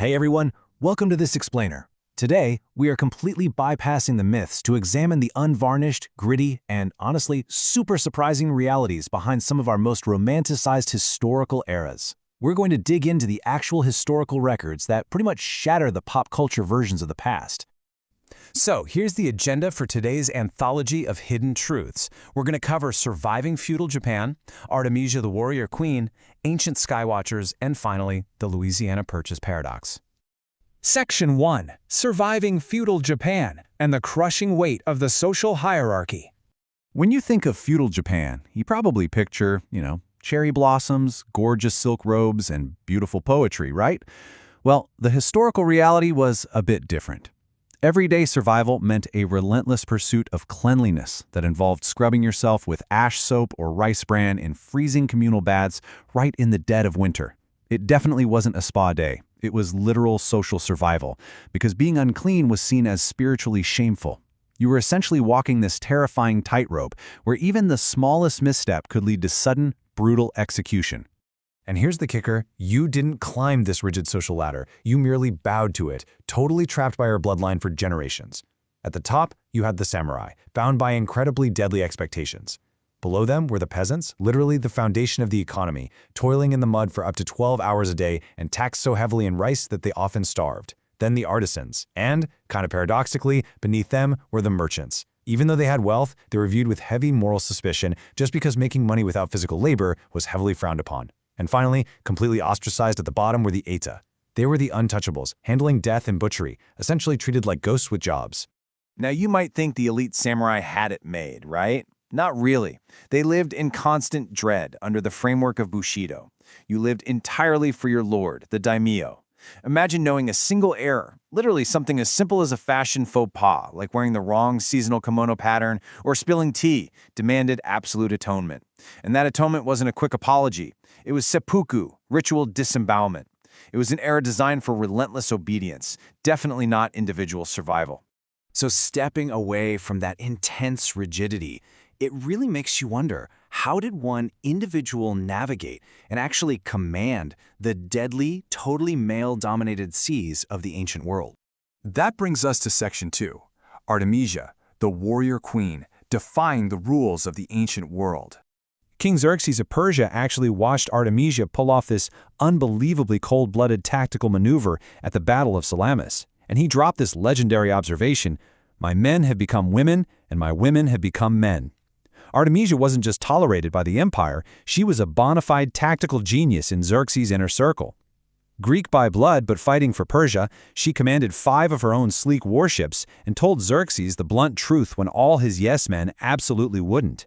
Hey everyone, welcome to this explainer. Today, we are completely bypassing the myths to examine the unvarnished, gritty, and honestly, super surprising realities behind some of our most romanticized historical eras. We're going to dig into the actual historical records that pretty much shatter the pop culture versions of the past. So, here's the agenda for today's anthology of hidden truths. We're going to cover surviving feudal Japan, Artemisia the warrior queen, ancient skywatchers, and finally, the Louisiana Purchase paradox. Section 1. Surviving Feudal Japan and the Crushing Weight of the Social Hierarchy. When you think of feudal Japan, you probably picture, cherry blossoms, gorgeous silk robes, and beautiful poetry, right? Well, the historical reality was a bit different. Everyday survival meant a relentless pursuit of cleanliness that involved scrubbing yourself with ash soap or rice bran in freezing communal baths right in the dead of winter. It definitely wasn't a spa day. It was literal social survival, because being unclean was seen as spiritually shameful. You were essentially walking this terrifying tightrope where even the smallest misstep could lead to sudden, brutal execution. And here's the kicker, you didn't climb this rigid social ladder, you merely bowed to it, totally trapped by our bloodline for generations. At the top, you had the samurai, bound by incredibly deadly expectations. Below them were the peasants, literally the foundation of the economy, toiling in the mud for up to 12 hours a day and taxed so heavily in rice that they often starved. Then the artisans, and, kind of paradoxically, beneath them were the merchants. Even though they had wealth, they were viewed with heavy moral suspicion just because making money without physical labor was heavily frowned upon. And finally, completely ostracized at the bottom were the Eta. They were the untouchables, handling death and butchery, essentially treated like ghosts with jobs. Now you might think the elite samurai had it made, right? Not really. They lived in constant dread under the framework of Bushido. You lived entirely for your lord, the daimyo. Imagine knowing a single error, literally something as simple as a fashion faux pas, like wearing the wrong seasonal kimono pattern or spilling tea, demanded absolute atonement. And that atonement wasn't a quick apology. It was seppuku, ritual disembowelment. It was an era designed for relentless obedience, definitely not individual survival. So stepping away from that intense rigidity, it really makes you wonder, how did one individual navigate and actually command the deadly, totally male-dominated seas of the ancient world? That brings us to Section 2, Artemisia, the warrior queen, defying the rules of the ancient world. King Xerxes of Persia actually watched Artemisia pull off this unbelievably cold-blooded tactical maneuver at the Battle of Salamis, and he dropped this legendary observation, "My men have become women, and my women have become men." Artemisia wasn't just tolerated by the empire, she was a bona fide tactical genius in Xerxes' inner circle. Greek by blood but fighting for Persia, she commanded 5 of her own sleek warships and told Xerxes the blunt truth when all his yes-men absolutely wouldn't.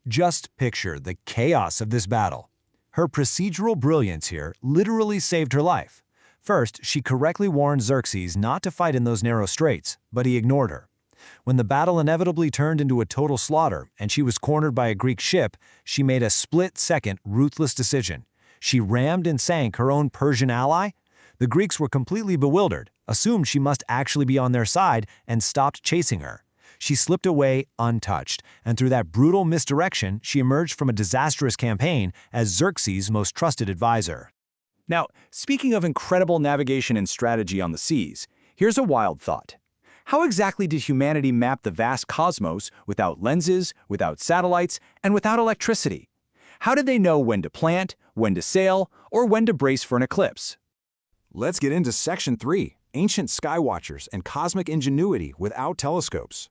Just picture the chaos of this battle. Her procedural brilliance here literally saved her life. First, she correctly warned Xerxes not to fight in those narrow straits, but he ignored her. When the battle inevitably turned into a total slaughter and she was cornered by a Greek ship, she made a split-second, ruthless decision. She rammed and sank her own Persian ally. The Greeks were completely bewildered, assumed she must actually be on their side, and stopped chasing her. She slipped away untouched, and through that brutal misdirection, she emerged from a disastrous campaign as Xerxes' most trusted advisor. Now, speaking of incredible navigation and strategy on the seas, here's a wild thought. How exactly did humanity map the vast cosmos without lenses, without satellites, and without electricity? How did they know when to plant, when to sail, or when to brace for an eclipse? Let's get into Section 3, ancient skywatchers and cosmic ingenuity without telescopes.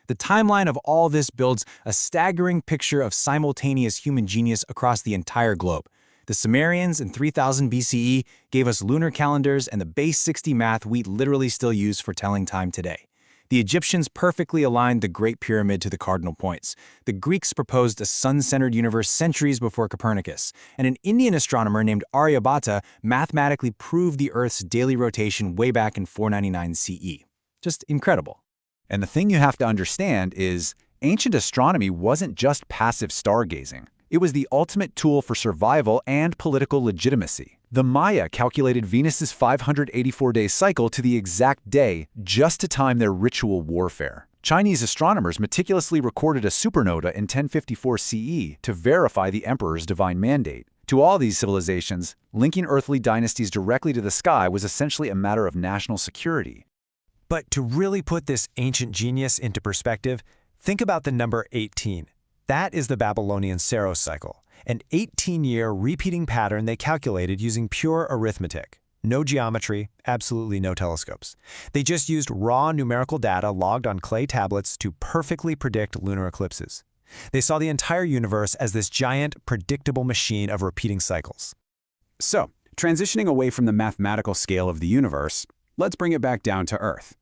The timeline of all this builds a staggering picture of simultaneous human genius across the entire globe. The Sumerians in 3000 BCE gave us lunar calendars and the base 60 math we literally still use for telling time today. The Egyptians perfectly aligned the Great Pyramid to the cardinal points. The Greeks proposed a sun-centered universe centuries before Copernicus. And an Indian astronomer named Aryabhata mathematically proved the Earth's daily rotation way back in 499 CE. Just incredible. And the thing you have to understand is, ancient astronomy wasn't just passive stargazing. It was the ultimate tool for survival and political legitimacy. The Maya calculated Venus's 584-day cycle to the exact day just to time their ritual warfare. Chinese astronomers meticulously recorded a supernova in 1054 CE to verify the emperor's divine mandate. To all these civilizations, linking earthly dynasties directly to the sky was essentially a matter of national security. But to really put this ancient genius into perspective, think about the number 18. That is the Babylonian Saros cycle, an 18-year repeating pattern they calculated using pure arithmetic. No geometry, absolutely no telescopes. They just used raw numerical data logged on clay tablets to perfectly predict lunar eclipses. They saw the entire universe as this giant, predictable machine of repeating cycles. So, transitioning away from the mathematical scale of the universe, let's bring it back down to Earth.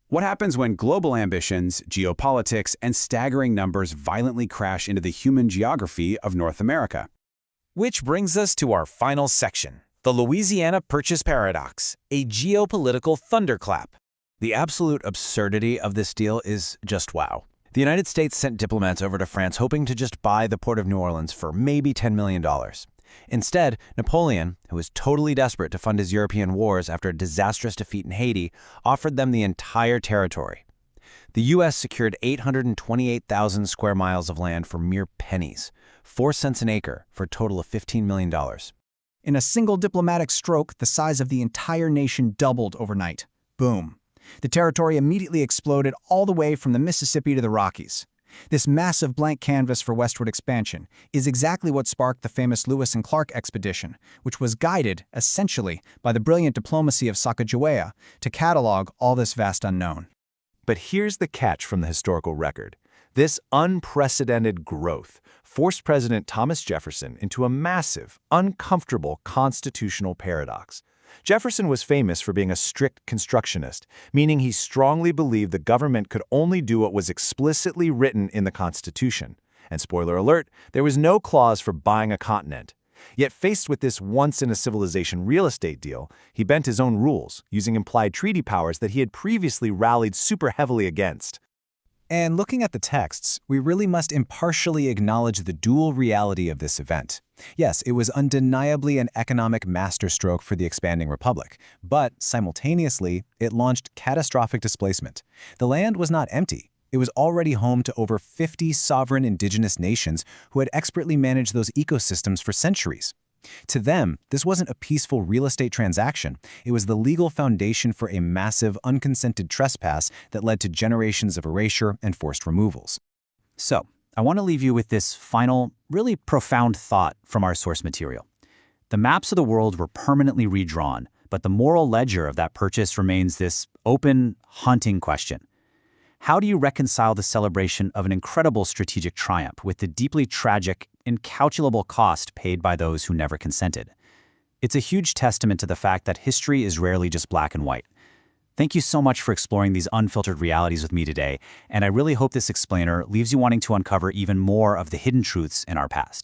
What happens when global ambitions, geopolitics, and staggering numbers violently crash into the human geography of North America? Which brings us to our final section, the Louisiana Purchase Paradox, a geopolitical thunderclap. The absolute absurdity of this deal is just wow. The United States sent diplomats over to France hoping to just buy the port of New Orleans for maybe $10 million. Instead, Napoleon, who was totally desperate to fund his European wars after a disastrous defeat in Haiti, offered them the entire territory. The U.S. secured 828,000 square miles of land for mere pennies, 4 cents an acre, for a total of $15 million. In a single diplomatic stroke, the size of the entire nation doubled overnight. Boom. The territory immediately exploded all the way from the Mississippi to the Rockies. This massive blank canvas for westward expansion is exactly what sparked the famous Lewis and Clark expedition, which was guided, essentially, by the brilliant diplomacy of Sacagawea to catalog all this vast unknown. But here's the catch from the historical record. This unprecedented growth forced President Thomas Jefferson into a massive, uncomfortable constitutional paradox. Jefferson was famous for being a strict constructionist, meaning he strongly believed the government could only do what was explicitly written in the Constitution. And spoiler alert, there was no clause for buying a continent. Yet faced with this once-in-a-civilization real estate deal, he bent his own rules, using implied treaty powers that he had previously rallied super heavily against. And looking at the texts, we really must impartially acknowledge the dual reality of this event. Yes, it was undeniably an economic masterstroke for the expanding republic, but simultaneously, it launched catastrophic displacement. The land was not empty. It was already home to over 50 sovereign indigenous nations who had expertly managed those ecosystems for centuries. To them, this wasn't a peaceful real estate transaction. It was the legal foundation for a massive, unconsented trespass that led to generations of erasure and forced removals. So, I want to leave you with this final, really profound thought from our source material. The maps of the world were permanently redrawn, but the moral ledger of that purchase remains this open, haunting question. How do you reconcile the celebration of an incredible strategic triumph with the deeply tragic, incalculable cost paid by those who never consented? It's a huge testament to the fact that history is rarely just black and white. Thank you so much for exploring these unfiltered realities with me today, and I really hope this explainer leaves you wanting to uncover even more of the hidden truths in our past.